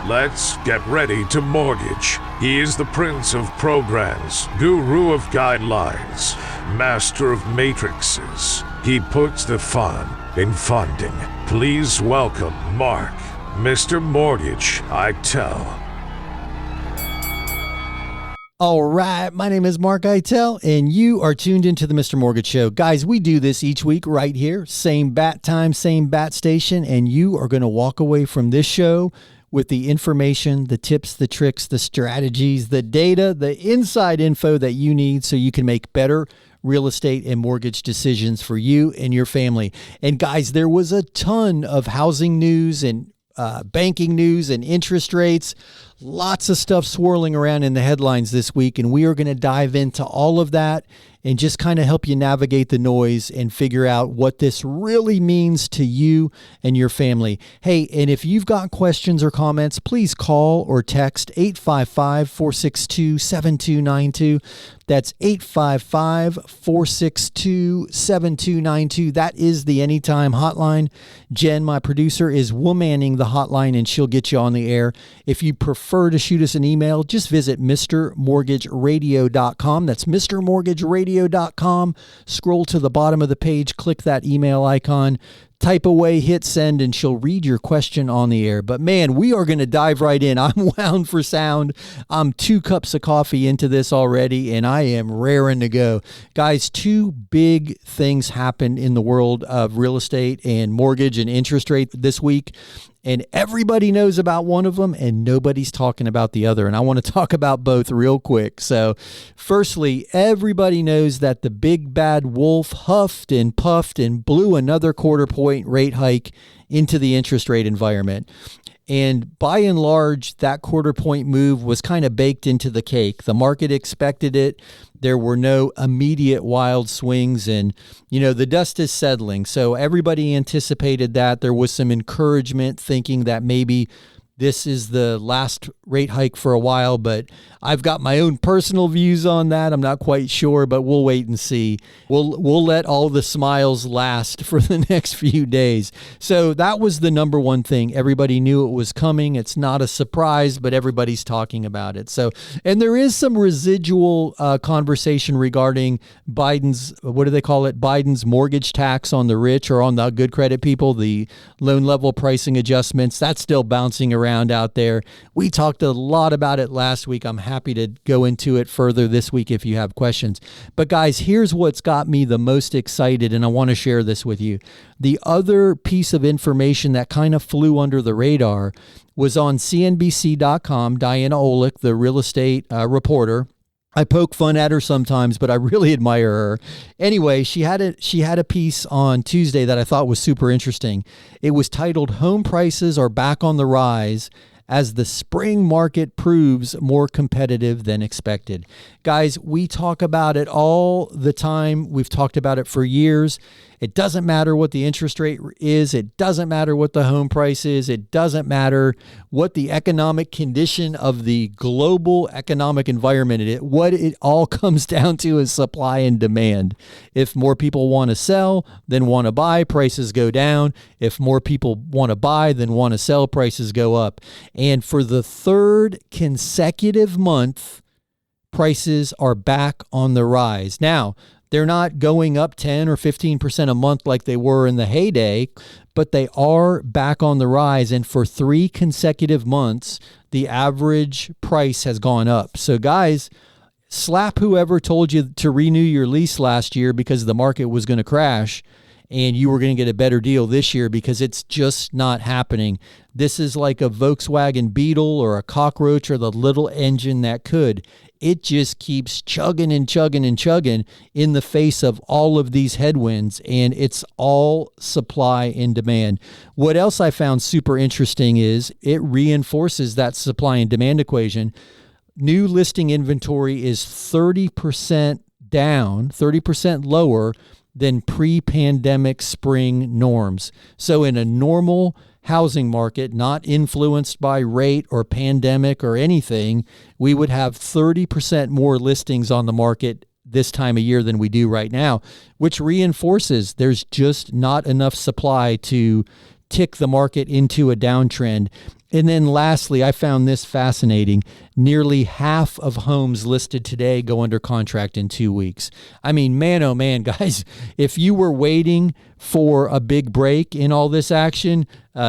Let's get ready to mortgage. He is the prince of programs, guru of guidelines, master of matrices. He puts the fun in funding. Please welcome Mark, Mr. Mortgage, Eitel. All right, my name is Mark Eitel, and you are tuned into the Mr. Mortgage Show. Guys, we do this each week right here, same bat time, same bat station, and you are going to walk away from this show with the information, the tips, the tricks, the strategies, the data, the inside info that you need so you can make better real estate and mortgage decisions for you and your family. And guys, there was a ton of housing news and banking news and interest rates. Lots of stuff swirling around in the headlines this week, and we are going to dive into all of that and just kind of help you navigate the noise and figure out what this really means to you and your family. Hey, and if you've got questions or comments, please call or text 855-462-7292. That's 855-462-7292. That is the Anytime hotline. Jen, my producer, is womanning the hotline, and she'll get you on the air. If you prefer to shoot us an email, just visit MrMortgageRadio.com. That's MrMortgageRadio.com. Scroll to the bottom of the page, click that email icon, type away, hit send, and she'll read your question on the air. But man, we are going to dive right in. I'm wound for sound. I'm 2 cups of coffee into this already, and I am raring to go. Guys, 2 big things happened in the world of real estate and mortgage and interest rate this week. And everybody knows about one of them, and nobody's talking about the other. And I want to talk about both real quick. So firstly, everybody knows that the big bad wolf huffed and puffed and blew another quarter-point rate hike into the interest rate environment. And by and large, that quarter-point move was kind of baked into the cake. The market expected it. There were no immediate wild swings, and, the dust is settling. So everybody anticipated that. There was some encouragement thinking that maybe this is the last rate hike for a while, but I've got my own personal views on that. I'm not quite sure, but we'll wait and see. We'll let all the smiles last for the next few days. So that was the number one thing. Everybody knew it was coming. It's not a surprise, but everybody's talking about it. So, and there is some residual conversation regarding Biden's, what do they call it? Biden's mortgage tax on the rich or on the good credit people, the loan level pricing adjustments. That's still bouncing around out there. We talked a lot about it last week. I'm happy to go into it further this week if you have questions. But guys, here's what's got me the most excited, and I want to share this with you. The other piece of information that kind of flew under the radar was on CNBC.com. Diana Olick, the real estate reporter, I poke fun at her sometimes, but I really admire her. Anyway, she had a piece on Tuesday that I thought was super interesting. It was titled "Home Prices Are Back on the Rise as the Spring Market Proves More Competitive Than Expected." Guys, we talk about it all the time. We've talked about it for years. It doesn't matter what the interest rate is. It doesn't matter what the home price is. It doesn't matter what the economic condition of the global economic environment is. What it all comes down to is supply and demand. If more people want to sell than want to buy, prices go down. If more people want to buy than want to sell, prices go up. And for the 3rd consecutive month, prices are back on the rise. Now, they're not going up 10 or 15% a month like they were in the heyday, but they are back on the rise. And for 3 consecutive months, the average price has gone up. So guys, slap whoever told you to renew your lease last year because the market was going to crash and you were going to get a better deal this year, because it's just not happening. This is like a Volkswagen Beetle or a cockroach or the little engine that could. It just keeps chugging and chugging and chugging in the face of all of these headwinds, and it's all supply and demand. What else I found super interesting is it reinforces that supply and demand equation. New listing inventory is 30% down, 30% lower than pre-pandemic spring norms. So in a normal housing market, not influenced by rate or pandemic or anything, we would have 30% more listings on the market this time of year than we do right now, which reinforces there's just not enough supply to tick the market into a downtrend. And then lastly, I found this fascinating. Nearly half of homes listed today go under contract in 2 weeks. I mean, man, oh man, guys, if you were waiting for a big break in all this action,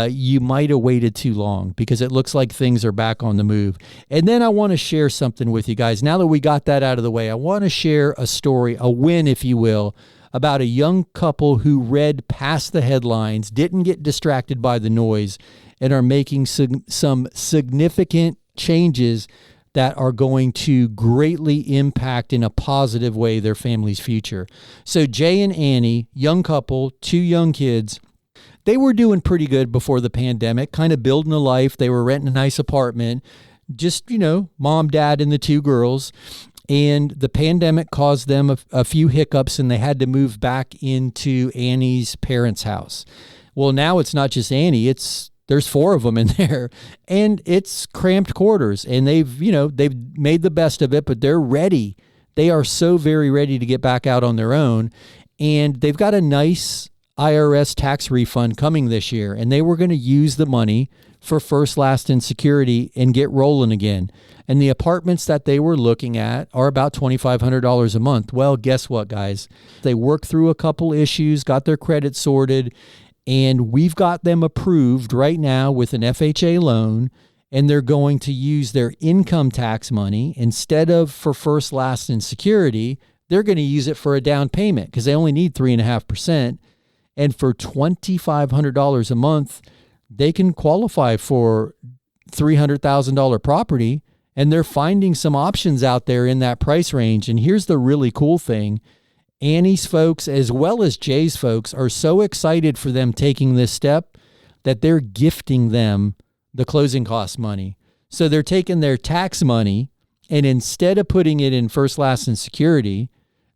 you might have waited too long, because it looks like things are back on the move. And then I want to share something with you guys. Now that we got that out of the way, I want to share a story, a win, if you will, about a young couple who read past the headlines, didn't get distracted by the noise, and are making some significant changes that are going to greatly impact in a positive way their family's future. So Jay and Annie, young couple, 2 young kids, they were doing pretty good before the pandemic, kind of building a life. They were renting a nice apartment, just, mom, dad, and the 2 girls. And the pandemic caused them a few hiccups, and they had to move back into Annie's parents' house. Well, now it's not just Annie, there's 4 of them in there, and it's cramped quarters, and they've made the best of it, but they're ready. They are so very ready to get back out on their own, and they've got a nice IRS tax refund coming this year, and they were going to use the money for first, last, and security and get rolling again. And the apartments that they were looking at are about $2,500 a month. Well, guess what, guys? They worked through a couple issues, got their credit sorted, and we've got them approved right now with an FHA loan, and they're going to use their income tax money instead of for first, last, and security. They're going to use it for a down payment because they only need 3.5%. And for $2,500 a month, they can qualify for $300,000 property, and they're finding some options out there in that price range. And here's the really cool thing. Annie's folks, as well as Jay's folks, are so excited for them taking this step that they're gifting them the closing cost money. So they're taking their tax money, and instead of putting it in first, last, and security,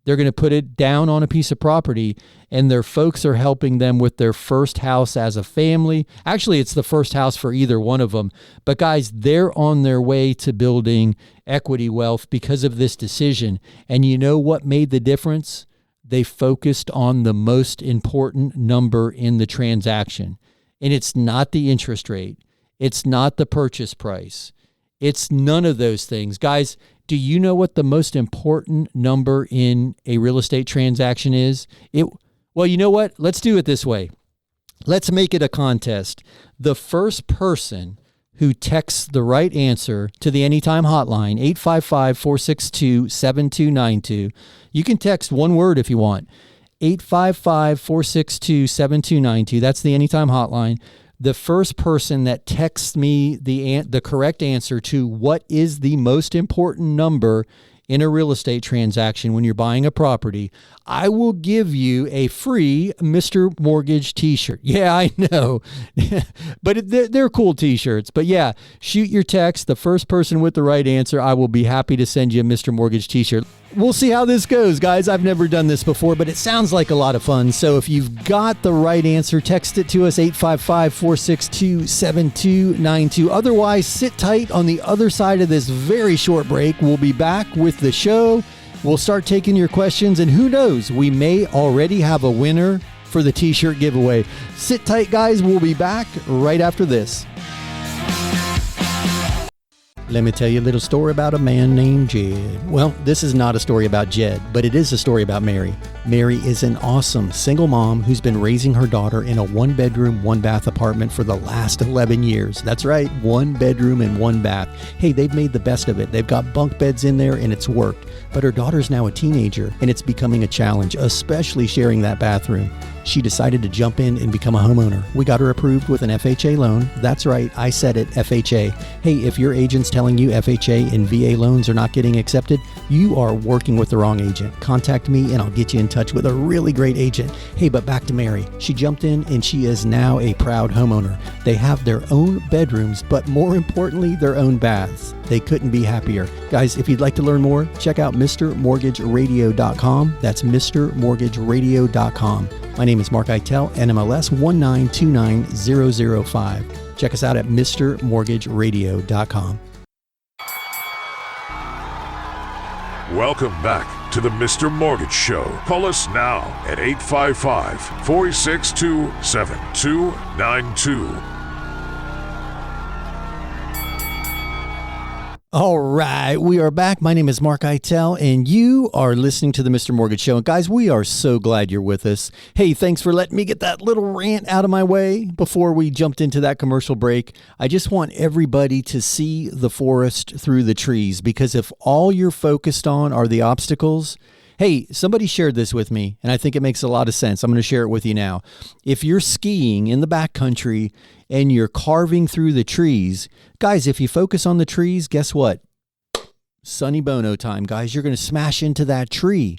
they're going to put it down on a piece of property, and their folks are helping them with their first house as a family. Actually, it's the first house for either one of them. But guys, they're on their way to building equity wealth because of this decision. And you know what made the difference? They focused on the most important number in the transaction. And it's not the interest rate. It's not the purchase price. It's none of those things. Guys, do you know what the most important number in a real estate transaction is? Well, you know what? Let's do it this way. Let's make it a contest. The first person who texts the right answer to the Anytime hotline, 855-462-7292. You can text one word if you want. 855-462-7292. That's the Anytime hotline. The first person that texts me the correct answer to what is the most important number in a real estate transaction when you're buying a property, I will give you a free Mr. Mortgage t-shirt. Yeah, I know. But they're cool t-shirts. But yeah, shoot your text. The first person with the right answer, I will be happy to send you a Mr. Mortgage t-shirt. We'll see how this goes, guys. I've never done this before, but it sounds like a lot of fun. So if you've got the right answer, text it to us, 855-462-7292. Otherwise, sit tight on the other side of this very short break. We'll be back with the show. We'll start taking your questions, and who knows, we may already have a winner for the t-shirt giveaway. Sit tight, guys. We'll be back right after this. Let me tell you a little story about a man named Jed. Well, this is not a story about Jed, but it is a story about Mary. Mary is an awesome single mom who's been raising her daughter in a 1-bedroom, 1-bath apartment for the last 11 years. That's right, 1 bedroom and 1 bath. Hey, they've made the best of it. They've got bunk beds in there and it's worked. But her daughter's now a teenager and it's becoming a challenge, especially sharing that bathroom. She decided to jump in and become a homeowner. We got her approved with an FHA loan. That's right, I said it, FHA. Hey, if your agent's telling you FHA and VA loans are not getting accepted, you are working with the wrong agent. Contact me and I'll get you in touch with a really great agent. Hey, but back to Mary. She jumped in and she is now a proud homeowner. They have their own bedrooms, but more importantly, their own baths. They couldn't be happier. Guys, if you'd like to learn more, check out MrMortgageRadio.com. That's MrMortgageRadio.com. My name is Mark Eitel, NMLS 1929005. Check us out at MrMortgageRadio.com. Welcome back to the Mr. Mortgage Show. Call us now at 855-462-7292. All right, we are back. My name is Mark Eitel, and you are listening to the Mr. Mortgage Show. And guys, we are so glad you're with us. Hey, thanks for letting me get that little rant out of my way before we jumped into that commercial break. I just want everybody to see the forest through the trees, because if all you're focused on are the obstacles, hey, somebody shared this with me, and I think it makes a lot of sense. I'm going to share it with you now. If you're skiing in the backcountry and you're carving through the trees, guys, if you focus on the trees, guess what? Sonny Bono time, guys. You're going to smash into that tree.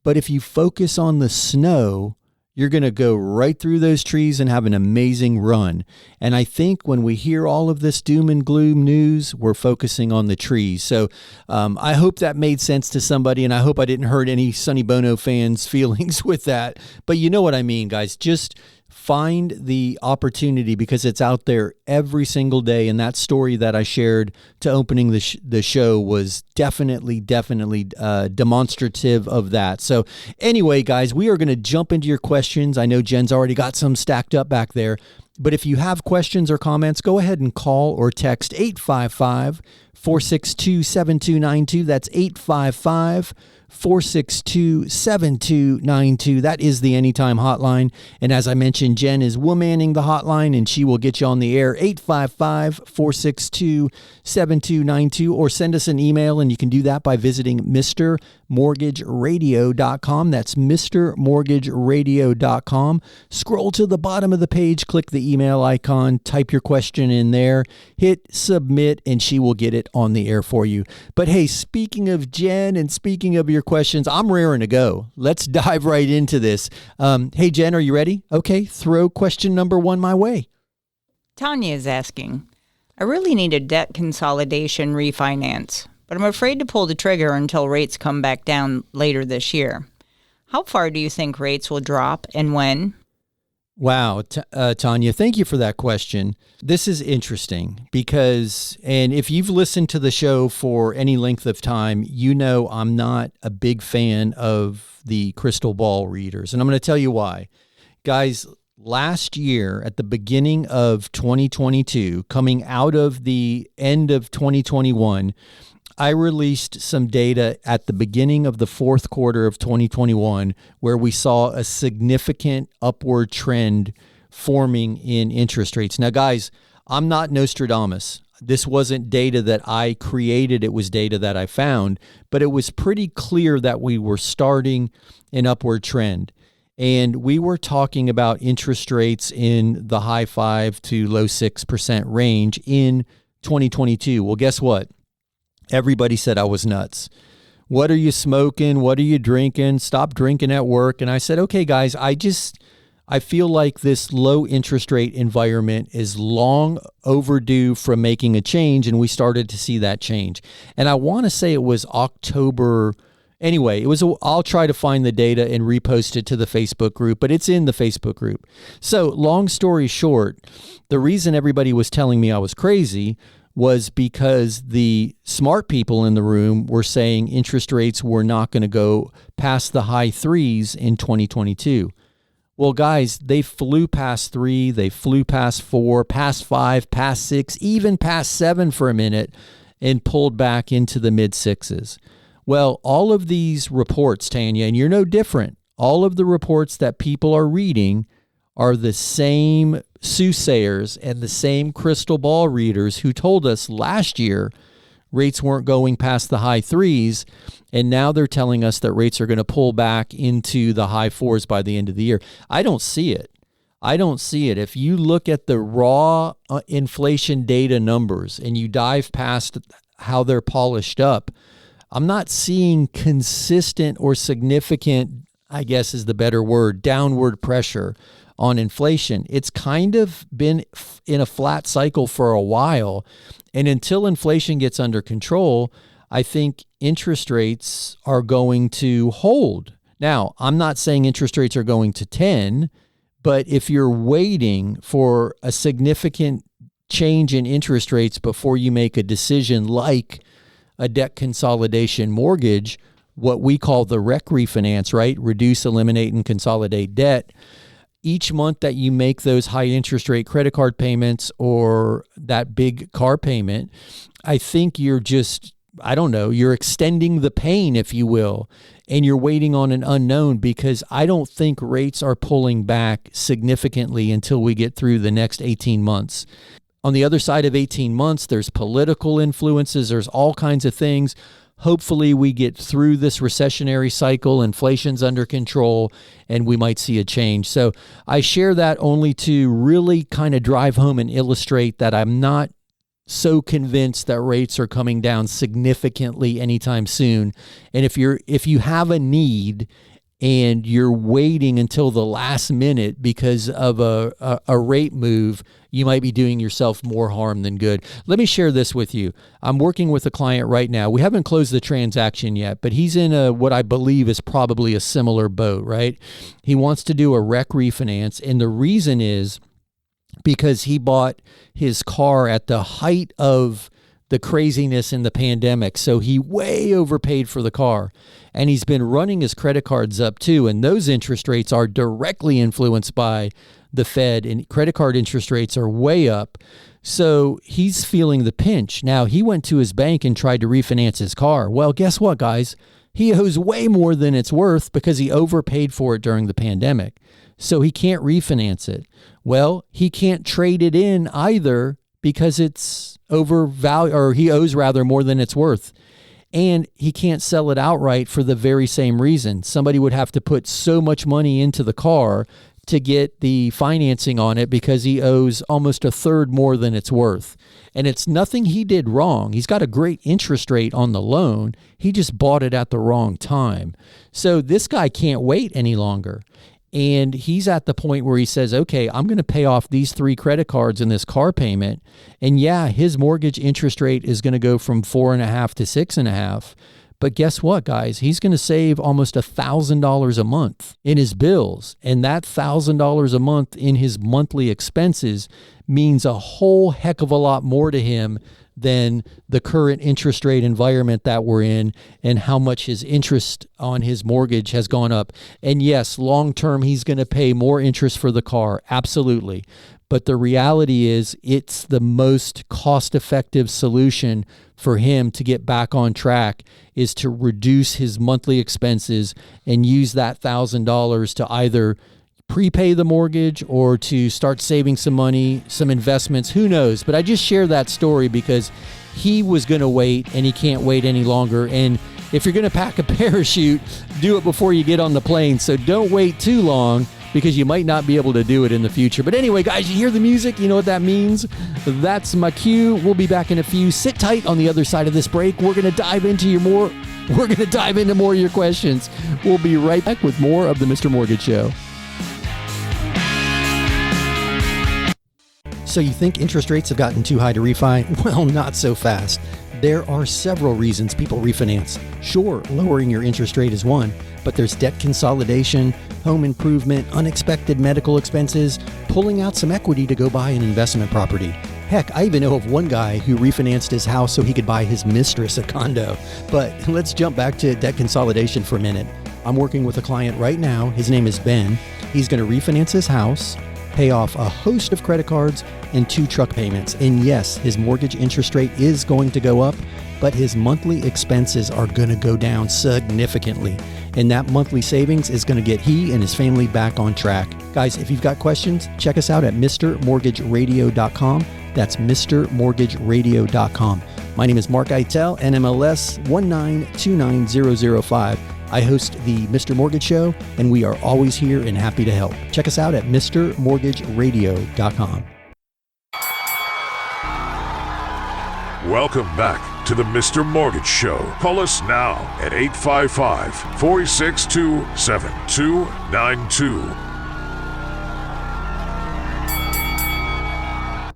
But if you focus on the snow, you're going to go right through those trees and have an amazing run. And I think when we hear all of this doom and gloom news, we're focusing on the trees. So I hope that made sense to somebody, and I hope I didn't hurt any Sonny Bono fans' feelings with that. But you know what I mean, guys. Just find the opportunity, because it's out there every single day. And that story that I shared to opening the show was definitely demonstrative of that. So anyway, guys, we are going to jump into your questions. I know Jen's already got some stacked up back there. But if you have questions or comments, go ahead and call or text 855-462-7292. That's 855-462-7292. That is the Anytime hotline. And as I mentioned, Jen is womanning the hotline, and she will get you on the air, 855-462-7292, or send us an email, and you can do that by visiting MrMortgageRadio.com. That's MrMortgageRadio.com. Scroll to the bottom of the page, click the email icon, type your question in there, hit submit, and she will get it on the air for you. But hey, speaking of Jen and speaking of your questions, I'm raring to go. Let's dive right into this. Hey, Jen, are you ready? Okay, throw question number one my way. Tanya is asking, I really need a debt consolidation refinance, but I'm afraid to pull the trigger until rates come back down later this year. How far do you think rates will drop, and when? Wow, Tanya, thank you for that question. This is interesting because, and if you've listened to the show for any length of time, you know I'm not a big fan of the crystal ball readers, and I'm going to tell you why. Guys, last year at the beginning of 2022, coming out of the end of 2021, I released some data at the beginning of the fourth quarter of 2021 where we saw a significant upward trend forming in interest rates. Now, guys, I'm not Nostradamus. This wasn't data that I created. It was data that I found, but it was pretty clear that we were starting an upward trend. And we were talking about interest rates in the high 5 to low 6% range in 2022. Well, guess what? Everybody said I was nuts. What are you smoking? What are you drinking? Stop drinking at work. And I said, okay, guys, I feel like this low interest rate environment is long overdue from making a change. And we started to see that change. And I want to say it was October. Anyway, I'll try to find the data and repost it to the Facebook group, but it's in the Facebook group. So long story short, the reason everybody was telling me I was crazy was because the smart people in the room were saying interest rates were not going to go past the high 3s in 2022. Well, guys, they flew past 3, they flew past 4, past 5, past 6, even past 7 for a minute, and pulled back into the mid 6s. Well, all of these reports, Tanya, and you're no different, all of the reports that people are reading are the same soothsayers and the same crystal ball readers who told us last year rates weren't going past the high 3s, and now they're telling us that rates are going to pull back into the high 4s by the end of the year. I don't see it. If you look at the raw inflation data numbers and you dive past how they're polished up, I'm not seeing consistent or significant, I guess is the better word, downward pressure on inflation. It's kind of been in a flat cycle for a while. And until inflation gets under control, I think interest rates are going to hold. Now, I'm not saying interest rates are going to 10, but if you're waiting for a significant change in interest rates before you make a decision like a debt consolidation mortgage, what we call the rec refinance, right? Reduce, eliminate, and consolidate debt. Each month that you make those high interest rate credit card payments or that big car payment, I think you're just, I don't know, you're extending the pain, if you will, and you're waiting on an unknown, because I don't think rates are pulling back significantly until we get through the next 18 months. On the other side of 18 months, there's political influences, there's all kinds of things. Hopefully we get through this recessionary cycle, inflation's under control, and we might see a change. So I share that only to really kind of drive home and illustrate that I'm not so convinced that rates are coming down significantly anytime soon. And if you have a need and you're waiting until the last minute because of a rate move, you might be doing yourself more harm than good. Let me share this with you. I'm working with a client right now. We haven't closed the transaction yet, but he's in what I believe is probably a similar boat, right? He wants to do a rec refinance, and the reason is because he bought his car at the height of the craziness in the pandemic. So he way overpaid for the car, and he's been running his credit cards up too. And those interest rates are directly influenced by the Fed, and credit card interest rates are way up. So he's feeling the pinch. Now, he went to his bank and tried to refinance his car. Well, guess what, guys? He owes way more than it's worth because he overpaid for it during the pandemic. So he can't refinance it. Well, he can't trade it in either because it's overvalued, or he owes rather more than it's worth. And he can't sell it outright for the very same reason. Somebody would have to put so much money into the car to get the financing on it because he owes almost a third more than it's worth. And it's nothing he did wrong. He's got a great interest rate on the loan. He just bought it at the wrong time. So this guy can't wait any longer. And he's at the point where he says, okay, I'm going to pay off these 3 credit cards and this car payment. And yeah, his mortgage interest rate is going to go from 4.5 to 6.5. But guess what, guys? He's going to save almost $1,000 a month in his bills. And that $1,000 a month in his monthly expenses means a whole heck of a lot more to him than the current interest rate environment that we're in and how much his interest on his mortgage has gone up. And yes, long term, he's going to pay more interest for the car. Absolutely. But the reality is it's the most cost-effective solution for him to get back on track is to reduce his monthly expenses and use that $1,000 to either prepay the mortgage or to start saving some money, some investments, who knows? But I just share that story because he was going to wait and he can't wait any longer. And if you're going to pack a parachute, do it before you get on the plane. So don't wait too long because you might not be able to do it in the future. But anyway, guys, you hear the music? You know what that means? That's my cue. We'll be back in a few. Sit tight on the other side of this break. We're going to dive into more of your questions. We'll be right back with more of the Mr. Mortgage Show. So you think interest rates have gotten too high to refi? Well, not so fast. There are several reasons people refinance. Sure, lowering your interest rate is one, but there's debt consolidation, home improvement, unexpected medical expenses, pulling out some equity to go buy an investment property. Heck, I even know of one guy who refinanced his house so he could buy his mistress a condo. But let's jump back to debt consolidation for a minute. I'm working with a client right now. His name is Ben. He's going to refinance his house, pay off a host of credit cards, and 2 truck payments. And yes, his mortgage interest rate is going to go up, but his monthly expenses are going to go down significantly. And that monthly savings is going to get he and his family back on track. Guys, if you've got questions, check us out at MrMortgageRadio.com. That's MrMortgageRadio.com. My name is Mark Eitel, NMLS 1929005. I host the Mr. Mortgage Show, and we are always here and happy to help. Check us out at MrMortgageRadio.com. Welcome back to the Mr. Mortgage Show. Call us now at 855-462-7292.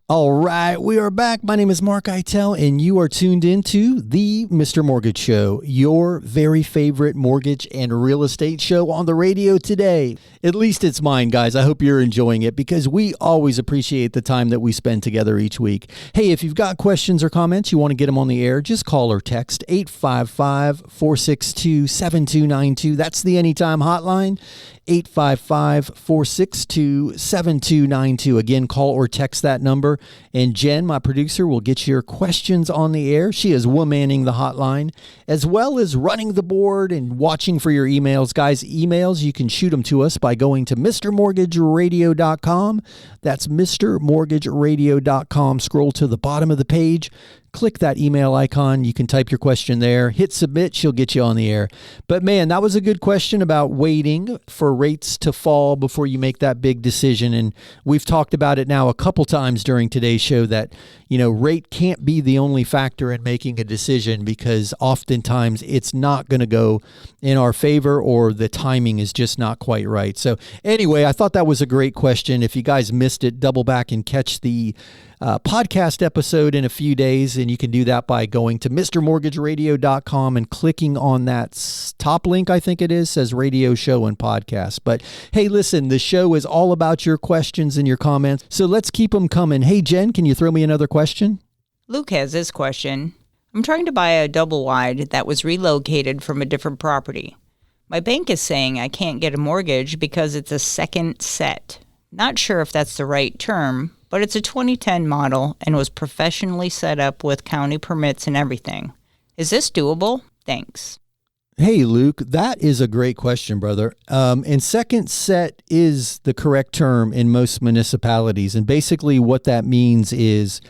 All right, we are back. My name is Mark Eitel, and you are tuned into the Mr. Mortgage Show, your very favorite mortgage and real estate show on the radio today. At least it's mine, guys. I hope you're enjoying it because we always appreciate the time that we spend together each week. Hey, if you've got questions or comments, you want to get them on the air, just call or text 855-462-7292. That's the Anytime hotline. 855-462-7292. Again, call or text that number. And Jen, my producer, will get your questions on the air. She is womanning the hotline, as well as running the board and watching for your emails. Guys, emails, you can shoot them to us by going to MrMortgageRadio.com. That's MrMortgageRadio.com. Scroll to the bottom of the page. Click that email icon. You can type your question there. Hit submit. She'll get you on the air. But man, that was a good question about waiting for rates to fall before you make that big decision. And we've talked about it now a couple times during today's show that, rate can't be the only factor in making a decision because oftentimes it's not going to go in our favor or the timing is just not quite right. So anyway, I thought that was a great question. If you guys missed it, double back and catch the podcast episode in a few days, and you can do that by going to MrMortgageRadio.com and clicking on that top link, I think it is, says radio show and podcast. But hey, listen, the show is all about your questions and your comments, so let's keep them coming. Hey, Jen, can you throw me another question? Luke has this question. I'm trying to buy a double wide that was relocated from a different property. My bank is saying I can't get a mortgage because it's a second set. Not sure if that's the right term, but it's a 2010 model and was professionally set up with county permits and everything. Is this doable? Thanks. Hey, Luke, that is a great question, brother. And second set is the correct term in most municipalities. And basically what that means is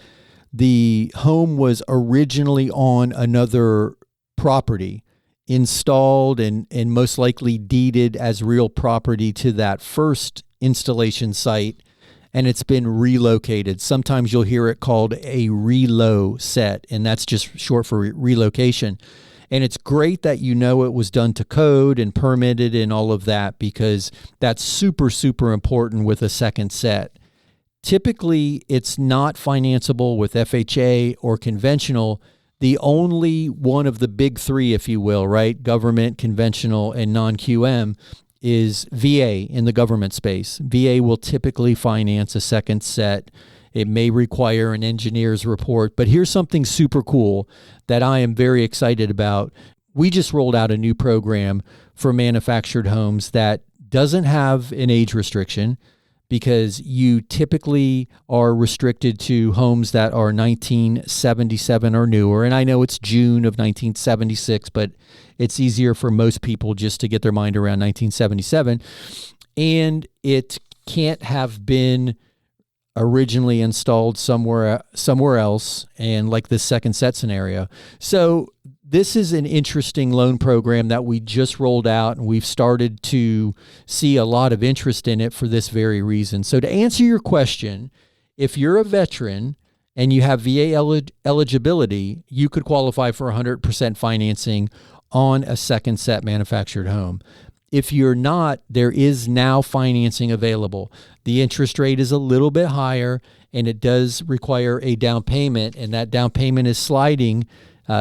the home was originally on another property, installed and most likely deeded as real property to that first installation site, and it's been relocated. Sometimes you'll hear it called a relo set, and that's just short for relocation. And it's great that it was done to code and permitted and all of that, because that's super, super important with a second set. Typically, it's not financeable with FHA or conventional. The only one of the big three, if you will, right? Government, conventional, and non-QM is VA in the government space. VA will typically finance a second set. It may require an engineer's report, but here's something super cool that I am very excited about. We just rolled out a new program for manufactured homes that doesn't have an age restriction, because you typically are restricted to homes that are 1977 or newer. And I know it's June of 1976, but it's easier for most people just to get their mind around 1977. And it can't have been originally installed somewhere else, and like this second set scenario. So this is an interesting loan program that we just rolled out, and we've started to see a lot of interest in it for this very reason. So to answer your question, if you're a veteran and you have VA eligibility, you could qualify for 100% financing on a second set manufactured home. If you're not, there is now financing available. The interest rate is a little bit higher, and it does require a down payment, and that down payment is sliding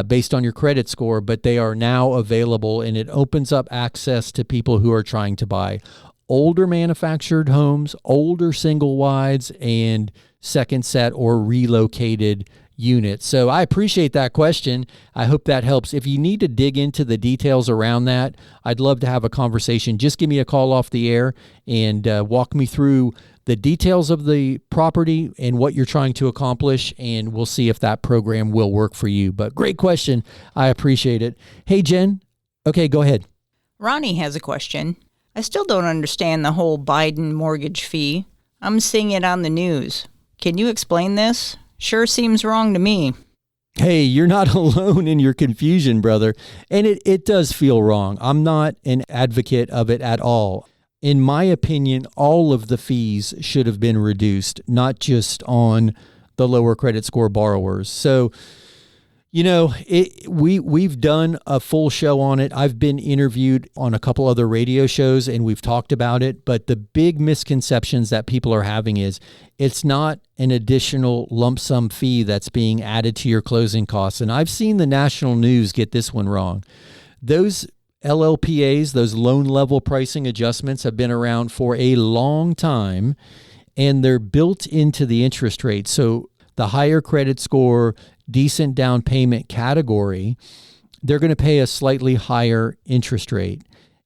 based on your credit score, but they are now available, and it opens up access to people who are trying to buy older manufactured homes, older single wides, and second set or relocated units. So I appreciate that question. I hope that helps. If you need to dig into the details around that, I'd love to have a conversation. Just give me a call off the air and walk me through the details of the property and what you're trying to accomplish, and we'll see if that program will work for you. But great question. I appreciate it. Hey, Jen. Okay, go ahead. Ronnie has a question. I still don't understand the whole Biden mortgage fee. I'm seeing it on the news. Can you explain this? Sure seems wrong to me. Hey, you're not alone in your confusion, brother. And it does feel wrong. I'm not an advocate of it at all. In my opinion, all of the fees should have been reduced, not just on the lower credit score borrowers. So, We've done a full show on it. I've been interviewed on a couple other radio shows and we've talked about it. But the big misconceptions that people are having is it's not an additional lump sum fee that's being added to your closing costs. And I've seen the national news get this one wrong. Those LLPAs, those loan level pricing adjustments, have been around for a long time and they're built into the interest rate. So the higher credit score, decent down payment category, they're going to pay a slightly higher interest rate.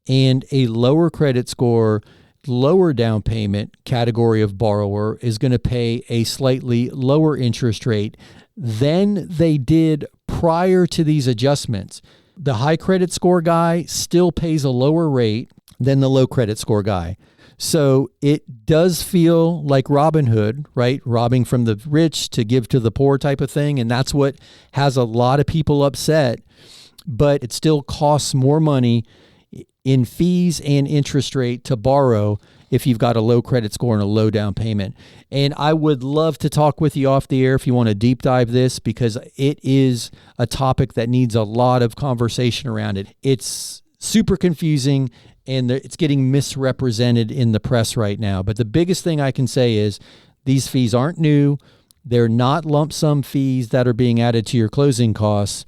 And a lower credit score, lower down payment category of borrower is going to pay a slightly lower interest rate than they did prior to these adjustments. The high credit score guy still pays a lower rate than the low credit score guy. So it does feel like Robin Hood, right? Robbing from the rich to give to the poor type of thing. And that's what has a lot of people upset. But it still costs more money in fees and interest rate to borrow if you've got a low credit score and a low down payment. And I would love to talk with you off the air if you want to deep dive this, because it is a topic that needs a lot of conversation around it. It's super confusing and it's getting misrepresented in the press right now. But the biggest thing I can say is these fees aren't new. They're not lump sum fees that are being added to your closing costs.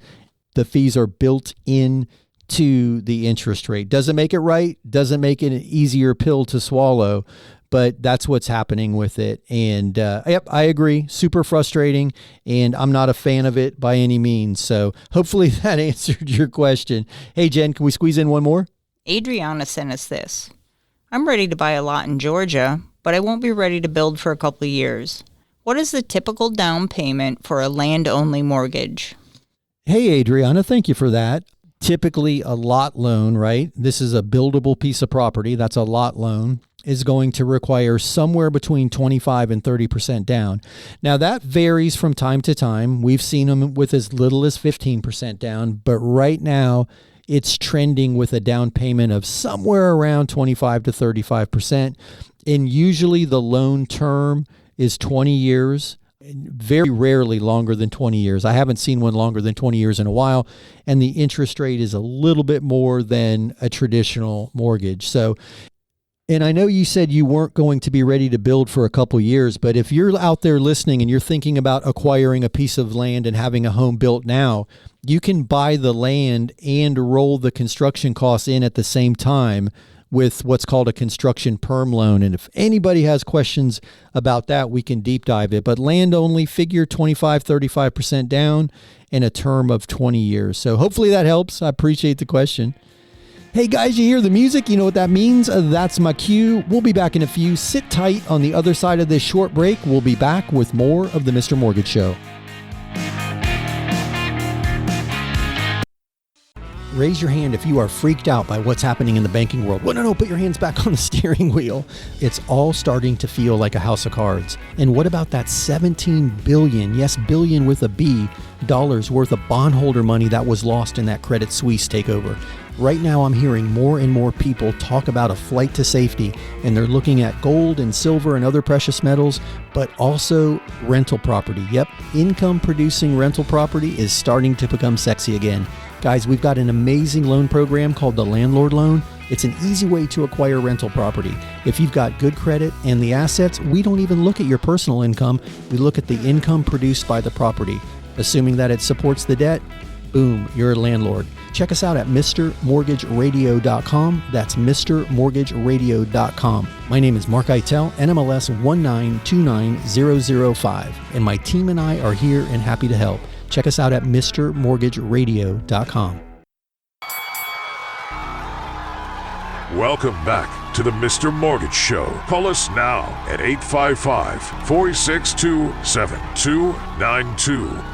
The fees are built in to the interest rate. Doesn't make it right, doesn't make it an easier pill to swallow, but that's what's happening with it. And yep, I agree. Super frustrating, and I'm not a fan of it by any means. So hopefully that answered your question. Hey, Jen, can we squeeze in one more? Adriana sent us this. I'm ready to buy a lot in Georgia, but I won't be ready to build for a couple of years. What is the typical down payment for a land-only mortgage? Hey, Adriana, thank you for that. Typically a lot loan, right? This is a buildable piece of property. That's a lot loan, is going to require somewhere between 25 and 30% down. Now that varies from time to time. We've seen them with as little as 15% down, but right now it's trending with a down payment of somewhere around 25 to 35%. And usually the loan term is 20 years. Very rarely longer than 20 years. I haven't seen one longer than 20 years in a while. And the interest rate is a little bit more than a traditional mortgage. So, and I know you said you weren't going to be ready to build for a couple years, but if you're out there listening and you're thinking about acquiring a piece of land and having a home built now, you can buy the land and roll the construction costs in at the same time with what's called a construction perm loan. And if anybody has questions about that, we can deep dive it. But land only, figure 25, 35% down and a term of 20 years. So hopefully that helps. I appreciate the question. Hey guys, you hear the music? You know what that means? That's my cue. We'll be back in a few. Sit tight on the other side of this short break. We'll be back with more of the Mr. Mortgage Show. Raise your hand if you are freaked out by what's happening in the banking world. Well, no, put your hands back on the steering wheel. It's all starting to feel like a house of cards. And what about that $17 billion, yes, billion with a B, dollars worth of bondholder money that was lost in that Credit Suisse takeover? Right now, I'm hearing more and more people talk about a flight to safety, and they're looking at gold and silver and other precious metals, but also rental property. Yep, income-producing rental property is starting to become sexy again. Guys, we've got an amazing loan program called the Landlord Loan. It's an easy way to acquire rental property. If you've got good credit and the assets, we don't even look at your personal income. We look at the income produced by the property. Assuming that it supports the debt, boom, you're a landlord. Check us out at MrMortgageRadio.com. That's MrMortgageRadio.com. My name is Mark Eitel, NMLS 1929005, and my team and I are here and happy to help. Check us out at MrMortgageRadio.com. Welcome back to the Mr. Mortgage Show. Call us now at 855-462-7292.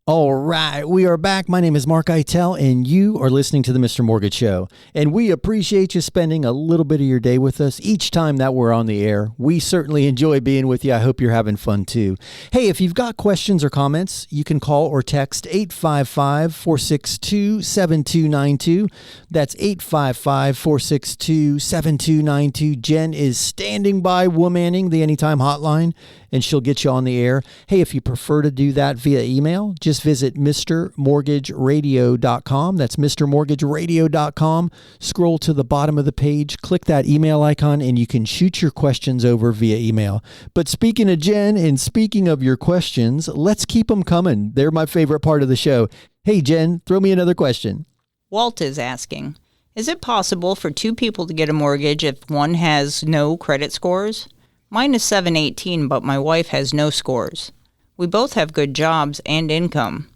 All right, we are back. My name is Mark Eitel, and you are listening to the Mr. Mortgage Show. And we appreciate you spending a little bit of your day with us each time that we're on the air. We certainly enjoy being with you. I hope you're having fun too. Hey, if you've got questions or comments, you can call or text 855-462-7292. That's 855-462-7292. Jen is standing by womaning the Anytime Hotline. and she'll get you on the air. Hey, if you prefer to do that via email, just visit mrmortgageradio.com. That's mrmortgageradio.com. Scroll to the bottom of the page, click that email icon, and you can shoot your questions over via email. But speaking of Jen and speaking of your questions, let's keep them coming. They're my favorite part of the show. Hey, Jen, throw me another question. Walt is asking, is it possible for two people to get a mortgage if one has no credit scores? Mine is 718, but my wife has no scores. We both have good jobs and income.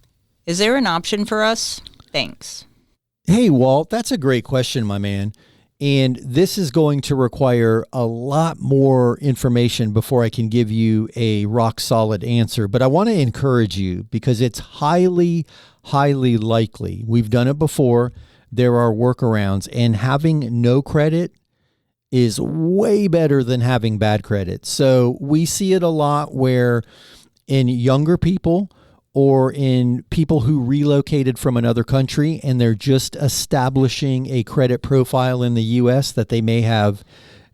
Is there an option for us? Thanks. Hey, Walt, that's a great question, my man. And this is going to require a lot more information before I can give you a rock solid answer. But I want to encourage you because it's highly likely. We've done it before. There are workarounds, and having no credit is way better than having bad credit. So we see it a lot where in younger people or in people who relocated from another country and they're just establishing a credit profile in the U.S. that they may have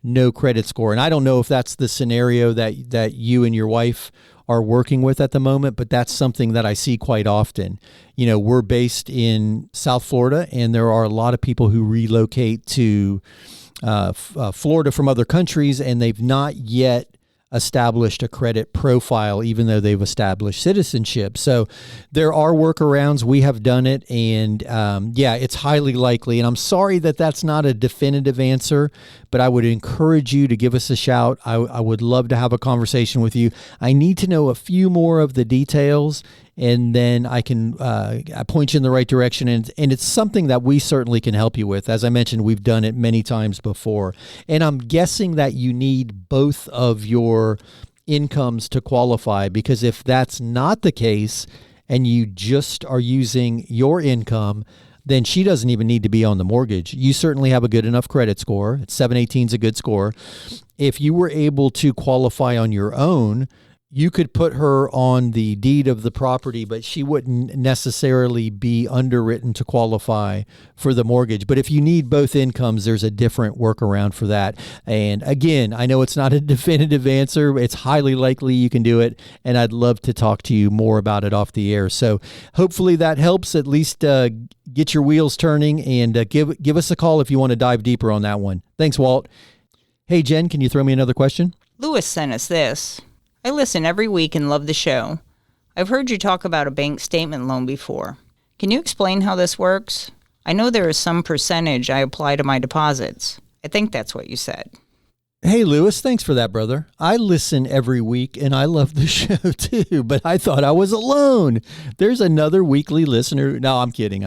no credit score. And I don't know if that's the scenario that you and your wife are working with at the moment, but that's something that I see quite often. You know, we're based in South Florida, and there are a lot of people who relocate to Florida from other countries, and they've not yet established a credit profile, even though they've established citizenship. So there are workarounds. We have done it. And it's highly likely. And I'm sorry that that's not a definitive answer, but I would encourage you to give us a shout. I would love to have a conversation with you. I need to know a few more of the details, and then I can point you in the right direction. And it's something that we certainly can help you with. As I mentioned, we've done it many times before. And I'm guessing that you need both of your incomes to qualify, because if that's not the case and you just are using your income, then she doesn't even need to be on the mortgage. You certainly have a good enough credit score. 718 is a good score. If you were able to qualify on your own, you could put her on the deed of the property, but she wouldn't necessarily be underwritten to qualify for the mortgage. But if you need both incomes, there's a different workaround for that. And again, I know it's not a definitive answer. It's highly likely you can do it, and I'd love to talk to you more about it off the air. So hopefully that helps at least get your wheels turning, and give us a call if you want to dive deeper on that one. Thanks, Walt. Hey, Jen, can you throw me another question? Lewis sent us this. I listen every week and love the show. I've heard you talk about a bank statement loan before. Can you explain how this works? I know there is some percentage I apply to my deposits. I think that's what you said. Hey, Lewis, thanks for that, brother. I listen every week, and I love the show too, but I thought I was alone. There's another weekly listener. No, I'm kidding.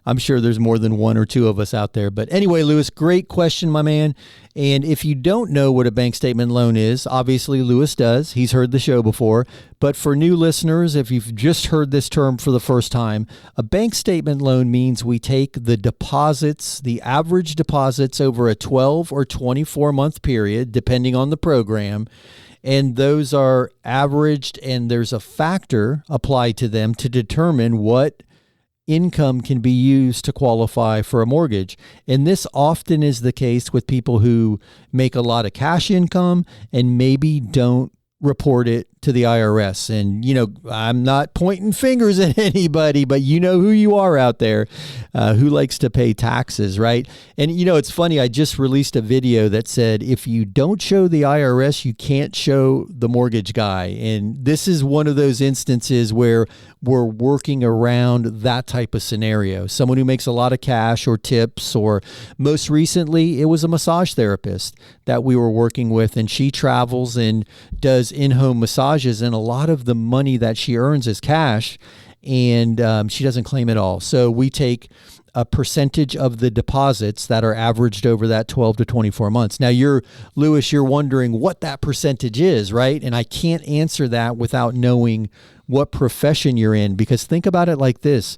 I'm sure there's more than one or two of us out there. But anyway, Lewis, great question, my man. And if you don't know what a bank statement loan is, obviously Lewis does. He's heard the show before. But for new listeners, if you've just heard this term for the first time, a bank statement loan means we take the deposits, the average deposits over a 12 or 24-month period, depending on the program, and those are averaged, and there's a factor applied to them to determine what income can be used to qualify for a mortgage. And this often is the case with people who make a lot of cash income and maybe don't report it to the IRS. And, you know, I'm not pointing fingers at anybody, but you know who you are out there, who likes to pay taxes, right? And, you know, it's funny. I just released a video that said, if you don't show the IRS, you can't show the mortgage guy. And this is one of those instances where we're working around that type of scenario. Someone who makes a lot of cash or tips, or most recently, it was a massage therapist that we were working with, and she travels and does in-home massages, and a lot of the money that she earns is cash, and she doesn't claim it all. So we take a percentage of the deposits that are averaged over that 12 to 24 months. Now, Lewis, you're wondering what that percentage is, right? And I can't answer that without knowing what profession you're in, because think about it like this.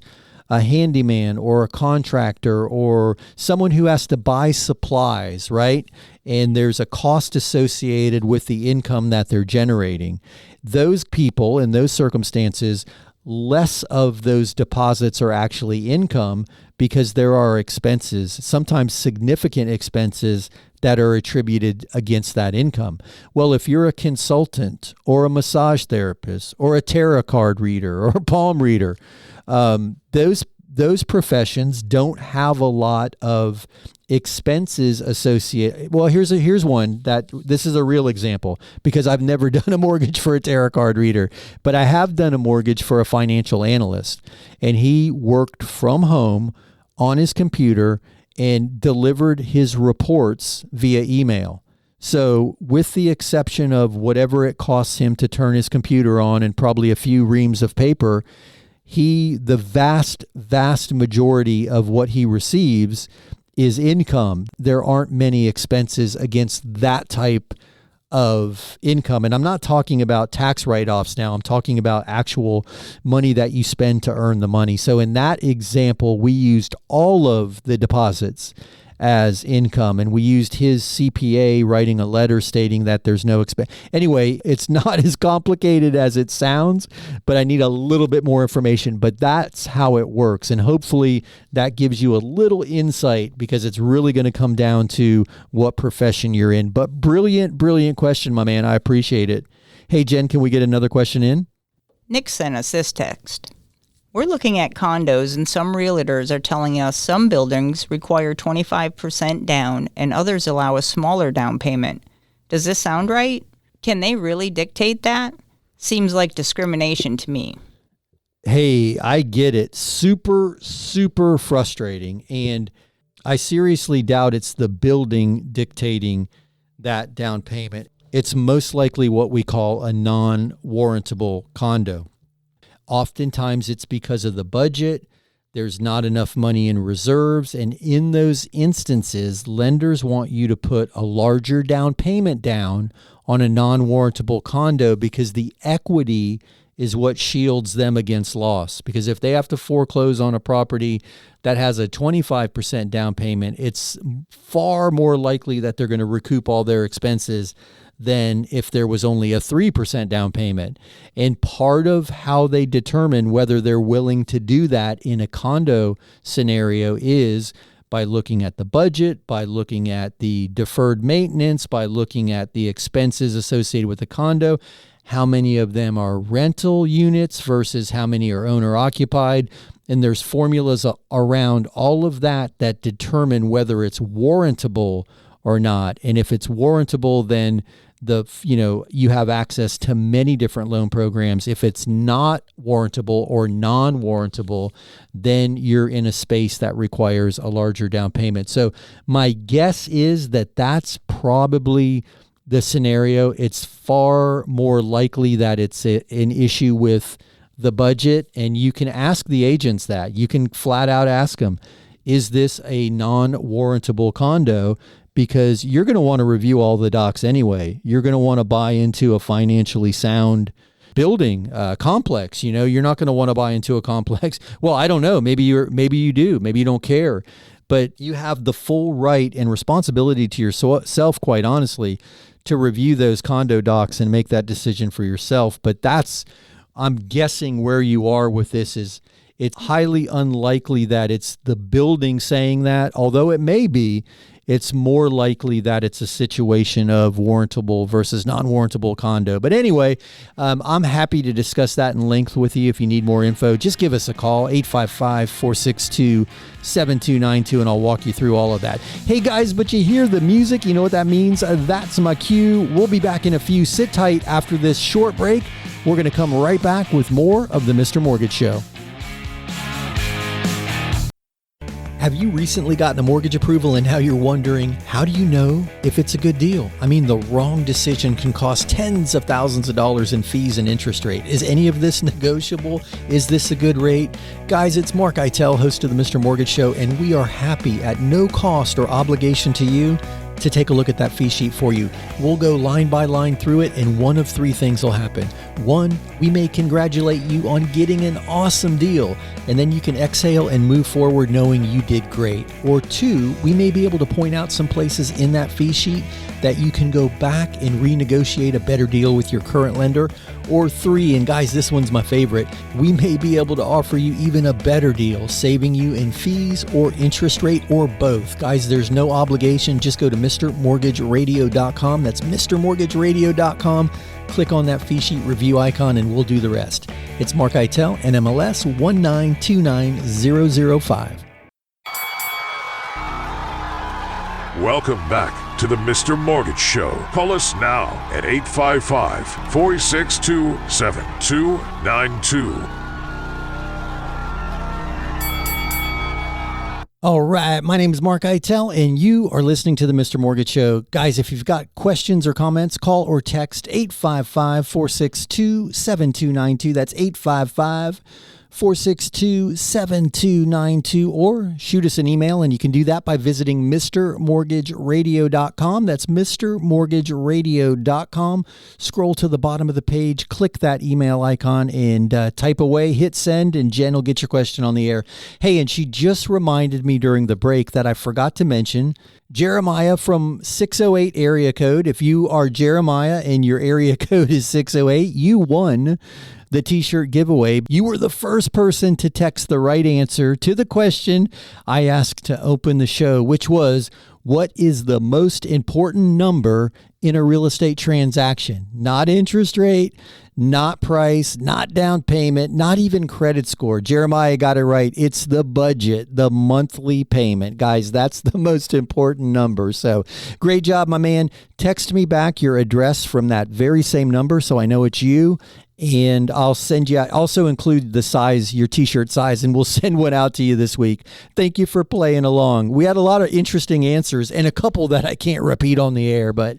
A handyman or a contractor or someone who has to buy supplies, right? And there's a cost associated with the income that they're generating. Those people in those circumstances, less of those deposits are actually income, because there are expenses, sometimes significant expenses, that are attributed against that income. Well, if you're a consultant or a massage therapist or a tarot card reader or a palm reader, those professions don't have a lot of expenses associated. Well, here's one that this is a real example because I've never done a mortgage for a tarot card reader, but I have done a mortgage for a financial analyst, and he worked from home on his computer and delivered his reports via email. So with the exception of whatever it costs him to turn his computer on and probably a few reams of paper, the vast majority of what he receives is income. There aren't many expenses against that type of income. And I'm not talking about tax write-offs now. I'm talking about actual money that you spend to earn the money. So in that example, we used all of the deposits as income, and we used his CPA writing a letter stating that there's no expense. Anyway, it's not as complicated as it sounds, but I need a little bit more information. But that's how it works, and hopefully that gives you a little insight, because it's really going to come down to what profession you're in. But brilliant question, my man. I appreciate it. Hey, Jen, can we get another question in? Nick sent us this text. We're looking at condos, and some realtors are telling us some buildings require 25% down and others allow a smaller down payment. Does this sound right? Can they really dictate that? Seems like discrimination to me. Hey, I get it. Super frustrating. And I seriously doubt it's the building dictating that down payment. It's most likely what we call a non-warrantable condo. Oftentimes it's because of the budget. There's not enough money in reserves. And in those instances, lenders want you to put a larger down payment down on a non-warrantable condo because the equity is what shields them against loss. Because if they have to foreclose on a property that has a 25% down payment, it's far more likely that they're going to recoup all their expenses than if there was only a 3% down payment. And part of how they determine whether they're willing to do that in a condo scenario is by looking at the budget, by looking at the deferred maintenance, by looking at the expenses associated with the condo, how many of them are rental units versus how many are owner occupied. And there's formulas around all of that that determine whether it's warrantable or not. And if it's warrantable, then you have access to many different loan programs. If it's not warrantable or non-warrantable, then you're in a space that requires a larger down payment. So my guess is that that's probably the scenario. It's far more likely that it's an issue with the budget, and you can ask the agents that. You can flat out ask them, is this a non-warrantable condo? Because you're going to want to review all the docs anyway. You're going to want to buy into a financially sound building complex. You're not going to want to buy into a complex. Well, I don't know. Maybe you do. Maybe you don't care. But you have the full right and responsibility to yourself, quite honestly, to review those condo docs and make that decision for yourself. But I'm guessing where you are with this is it's highly unlikely that it's the building saying that, although it may be. It's more likely that it's a situation of warrantable versus non-warrantable condo. But anyway, I'm happy to discuss that in length with you. If you need more info, just give us a call, 855-462-7292, and I'll walk you through all of that. Hey guys, but you hear the music, you know what that means? That's my cue. We'll be back in a few. Sit tight after this short break. We're going to come right back with more of the Mr. Mortgage Show. Have you recently gotten a mortgage approval and now you're wondering, how do you know if it's a good deal? I mean, the wrong decision can cost tens of thousands of dollars in fees and interest rate. Is any of this negotiable? Is this a good rate? Guys, it's Mark Eitel, host of the Mr. Mortgage Show, and we are happy at no cost or obligation to you to take a look at that fee sheet for you. We'll go line by line through it, and one of three things will happen. One, we may congratulate you on getting an awesome deal, and then you can exhale and move forward knowing you did great. Or two, we may be able to point out some places in that fee sheet that you can go back and renegotiate a better deal with your current lender. Or three, and guys, this one's my favorite, we may be able to offer you even a better deal, saving you in fees or interest rate or both. Guys, there's no obligation. Just go to MrMortgageRadio.com. That's MrMortgageRadio.com. Click on that fee sheet review icon and we'll do the rest. It's Mark Eitel, NMLS 1929005. Welcome back to the Mr. Mortgage Show. Call us now at 855-462-7292. All right, my name is Mark Eitel, and you are listening to the Mr. Mortgage Show. Guys, if you've got questions or comments, call or text 855-462-7292. That's 855-462-7292, or shoot us an email, and you can do that by visiting MrMortgageRadio.com. That's MrMortgageRadio.com. Scroll to the bottom of the page, click that email icon, and type away, hit send, and Jen will get your question on the air. Hey, and she just reminded me during the break that I forgot to mention Jeremiah from 608 area code. If you are Jeremiah and your area code is 608, you won the t-shirt giveaway. You were the first person to text the right answer to the question I asked to open the show, which was, what is the most important number in a real estate transaction? Not interest rate, not price, not down payment, not even credit score. Jeremiah got it right. It's the budget, the monthly payment. Guys, that's the most important number. So great job, my man. Text me back your address from that very same number so I know it's you. And I'll send you, also include the size, your t-shirt size, and we'll send one out to you this week. Thank you for playing along. We had a lot of interesting answers and a couple that I can't repeat on the air, but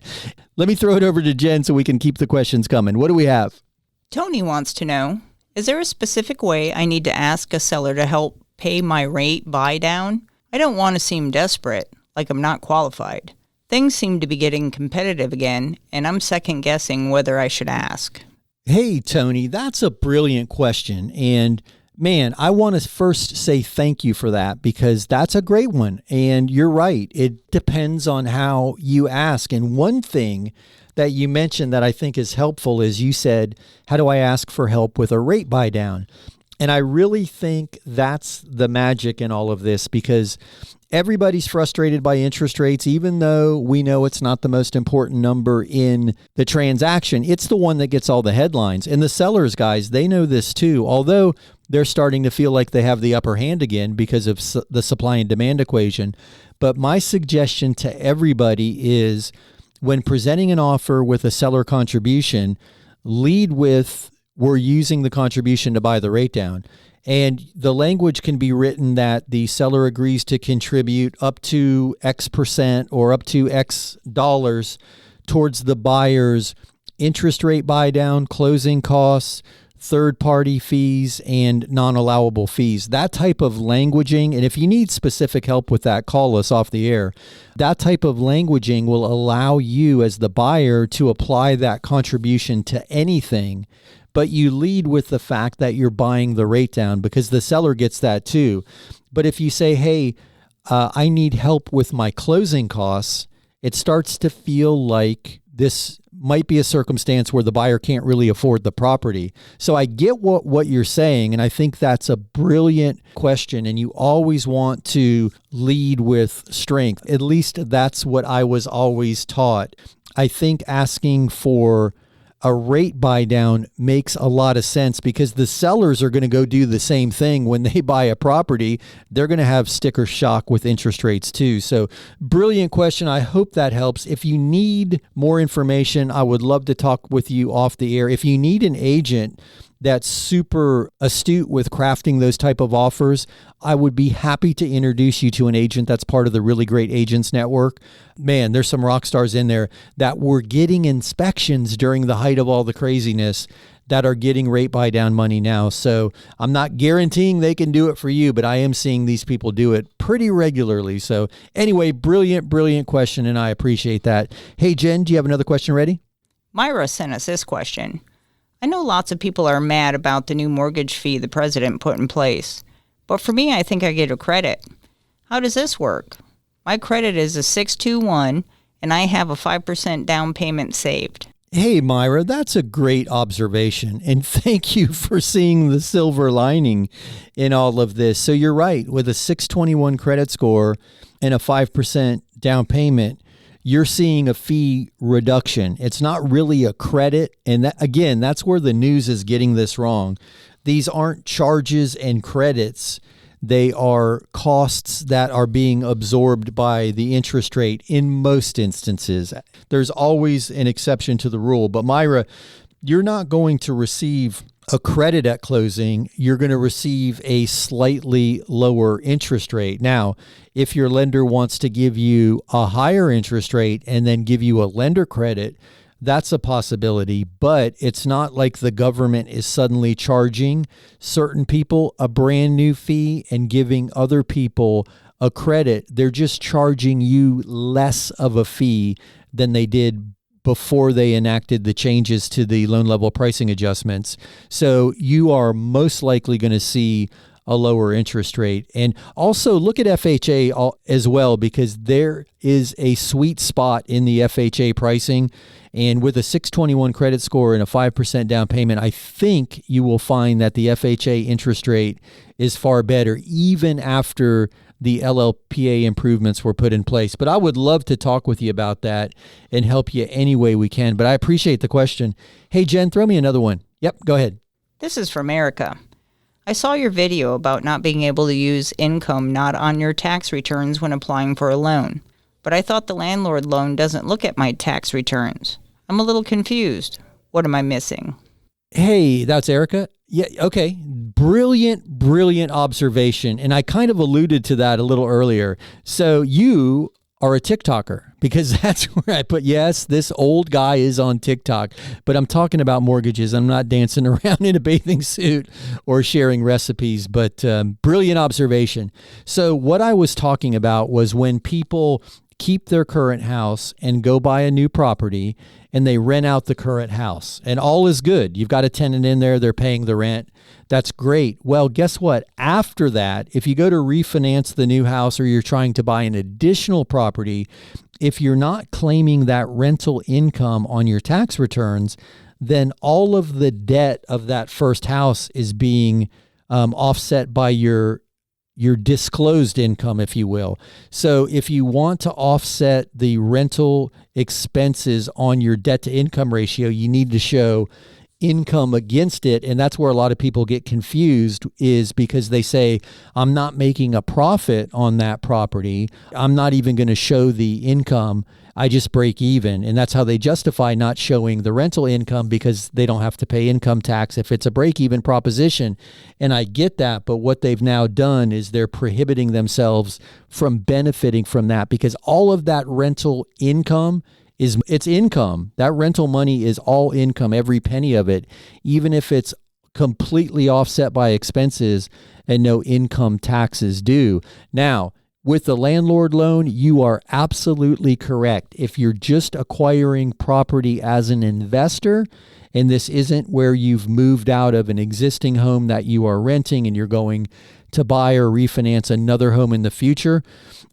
let me throw it over to Jen so we can keep the questions coming. What do we have? Tony wants to know, is there a specific way I need to ask a seller to help pay my rate buy down? I don't want to seem desperate, like I'm not qualified. Things seem to be getting competitive again, and I'm second guessing whether I should ask. Hey, Tony, that's a brilliant question. And man, I want to first say thank you for that, because that's a great one. And you're right. It depends on how you ask. And one thing that you mentioned that I think is helpful is you said, how do I ask for help with a rate buy down? And I really think that's the magic in all of this, because everybody's frustrated by interest rates, even though we know it's not the most important number in the transaction. It's the one that gets all the headlines. And the sellers, guys, they know this too, although they're starting to feel like they have the upper hand again because of the supply and demand equation. But my suggestion to everybody is, when presenting an offer with a seller contribution, lead with, we're using the contribution to buy the rate down. And the language can be written that the seller agrees to contribute up to X percent or up to X dollars towards the buyer's interest rate buy down, closing costs, third-party fees, and non-allowable fees. That type of languaging, and if you need specific help with that, call us off the air. That type of languaging will allow you as the buyer to apply that contribution to anything, but you lead with the fact that you're buying the rate down, because the seller gets that too. But if you say, hey, I need help with my closing costs, it starts to feel like this might be a circumstance where the buyer can't really afford the property. So I get what you're saying, and I think that's a brilliant question, and you always want to lead with strength. At least that's what I was always taught. I think asking for a rate buy down makes a lot of sense, because the sellers are going to go do the same thing when they buy a property. They're going to have sticker shock with interest rates too. So brilliant question. I hope that helps. If you need more information, I would love to talk with you off the air. If you need an agent that's super astute with crafting those type of offers, I would be happy to introduce you to an agent that's part of the Really Great Agents Network. Man, there's some rock stars in there that were getting inspections during the height of all the craziness that are getting rate buy down money now. So I'm not guaranteeing they can do it for you, but I am seeing these people do it pretty regularly. So anyway, brilliant question, and I appreciate that. Hey, Jen, do you have another question ready? Myra sent us this question. I know lots of people are mad about the new mortgage fee the president put in place, but for me, I think I get a credit. How does this work? My credit is a 621, and I have a 5% down payment saved. Hey, Myra, that's a great observation. And thank you for seeing the silver lining in all of this. So you're right. With a 621 credit score and a 5% down payment, you're seeing a fee reduction. It's not really a credit. And that, again, that's where the news is getting this wrong. These aren't charges and credits. They are costs that are being absorbed by the interest rate in most instances. There's always an exception to the rule. But Myra, you're not going to receive a credit at closing. You're going to receive a slightly lower interest rate. Now, if your lender wants to give you a higher interest rate and then give you a lender credit, that's a possibility, but it's not like the government is suddenly charging certain people a brand new fee and giving other people a credit. They're just charging you less of a fee than they did before they enacted the changes to the loan level pricing adjustments. So you are most likely going to see a lower interest rate. And also look at FHA as well, because there is a sweet spot in the FHA pricing. And with a 621 credit score and a 5% down payment, I think you will find that the FHA interest rate is far better, even after the LLPA improvements were put in place. But I would love to talk with you about that and help you any way we can. But I appreciate the question. Hey, Jen, throw me another one. Yep, go ahead. This is from Erica. I saw your video about not being able to use income not on your tax returns when applying for a loan, but I thought the landlord loan doesn't look at my tax returns. I'm a little confused. What am I missing? Hey, that's Erica. Yeah, okay. Brilliant observation. And I kind of alluded to that a little earlier. So you are a TikToker, because that's where I put, yes, this old guy is on TikTok, but I'm talking about mortgages. I'm not dancing around in a bathing suit or sharing recipes, but brilliant observation. So what I was talking about was when people keep their current house and go buy a new property and they rent out the current house and all is good. You've got a tenant in there, they're paying the rent. That's great. Well, guess what? After that, if you go to refinance the new house or you're trying to buy an additional property, if you're not claiming that rental income on your tax returns, then all of the debt of that first house is being offset by your disclosed income, if you will. So if you want to offset the rental expenses on your debt to income ratio, you need to show income against it. And that's where a lot of people get confused, is because they say, I'm not making a profit on that property. I'm not even going to show the income. I just break even. And that's how they justify not showing the rental income, because they don't have to pay income tax if it's a break even proposition. And I get that. But what they've now done is they're prohibiting themselves from benefiting from that, because all of that rental income it's income. That rental money is all income, every penny of it, even if it's completely offset by expenses and no income taxes due. Now, with the landlord loan, you are absolutely correct. If you're just acquiring property as an investor, and this isn't where you've moved out of an existing home that you are renting and you're going to buy or refinance another home in the future,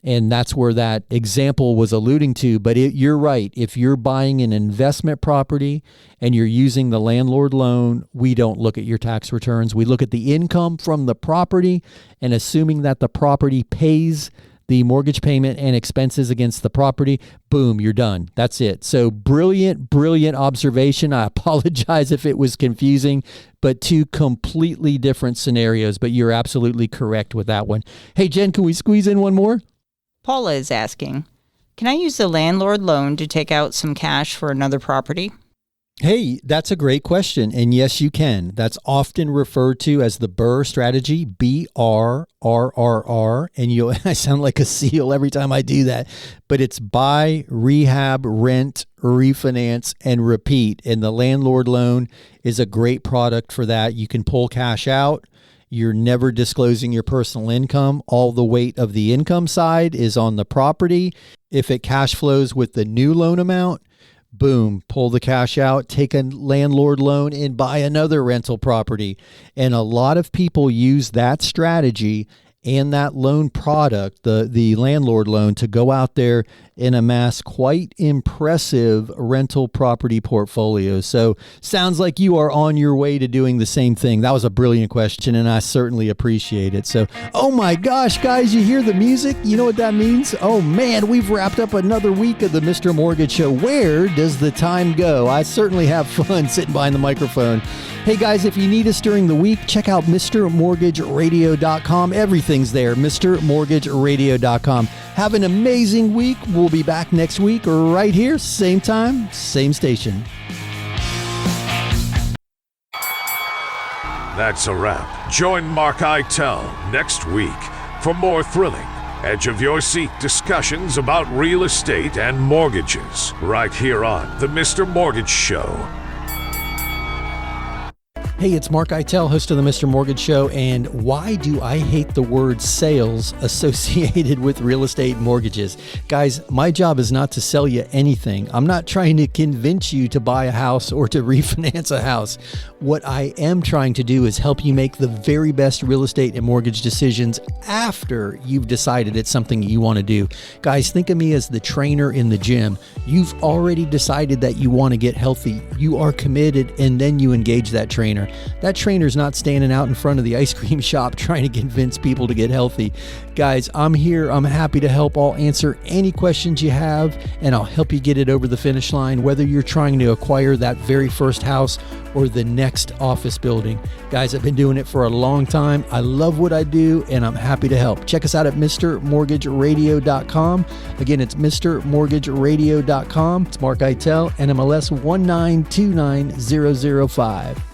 and that's where that example was alluding to. But you're right. If you're buying an investment property and you're using the landlord loan, we don't look at your tax returns. We look at the income from the property, and assuming that the property pays the mortgage payment and expenses against the property, boom, you're done. That's it. So brilliant observation. I apologize if it was confusing, but two completely different scenarios, but you're absolutely correct with that one. Hey, Jen, can we squeeze in one more? Paula is asking, can I use the landlord loan to take out some cash for another property? Hey, that's a great question. And yes, you can. That's often referred to as the BRRRR strategy, BRRRR. And I sound like a seal every time I do that, but it's buy, rehab, rent, refinance, and repeat. And the landlord loan is a great product for that. You can pull cash out. You're never disclosing your personal income. All the weight of the income side is on the property. If it cash flows with the new loan amount, boom, pull the cash out, take a landlord loan, and buy another rental property. And a lot of people use that strategy and that loan product, the landlord loan, to go out there and amass quite impressive rental property portfolios. So sounds like you are on your way to doing the same thing. That was a brilliant question, and I certainly appreciate it. So, oh my gosh, guys, you hear the music? You know what that means? Oh man, we've wrapped up another week of the Mr. Mortgage Show. Where does the time go? I certainly have fun sitting behind the microphone. Hey guys, if you need us during the week, check out MrMortgageRadio.com. Everything's there, MrMortgageRadio.com. Have an amazing week. We'll be back next week right here, same time, same station. That's a wrap. Join Mark Eitel next week for more thrilling, edge-of-your-seat discussions about real estate and mortgages right here on The Mr. Mortgage Show. Hey, it's Mark Eitel, host of the Mr. Mortgage Show, and why do I hate the word sales associated with real estate mortgages? Guys, my job is not to sell you anything. I'm not trying to convince you to buy a house or to refinance a house. What I am trying to do is help you make the very best real estate and mortgage decisions after you've decided it's something you want to do. Guys, think of me as the trainer in the gym. You've already decided that you want to get healthy. You are committed, and then you engage that trainer. That trainer's not standing out in front of the ice cream shop trying to convince people to get healthy. Guys, I'm here. I'm happy to help. I'll answer any questions you have, and I'll help you get it over the finish line, whether you're trying to acquire that very first house or the next office building. Guys, I've been doing it for a long time. I love what I do, and I'm happy to help. Check us out at MrMortgageRadio.com. Again, it's MrMortgageRadio.com. It's Mark Eitel, NMLS 1929005.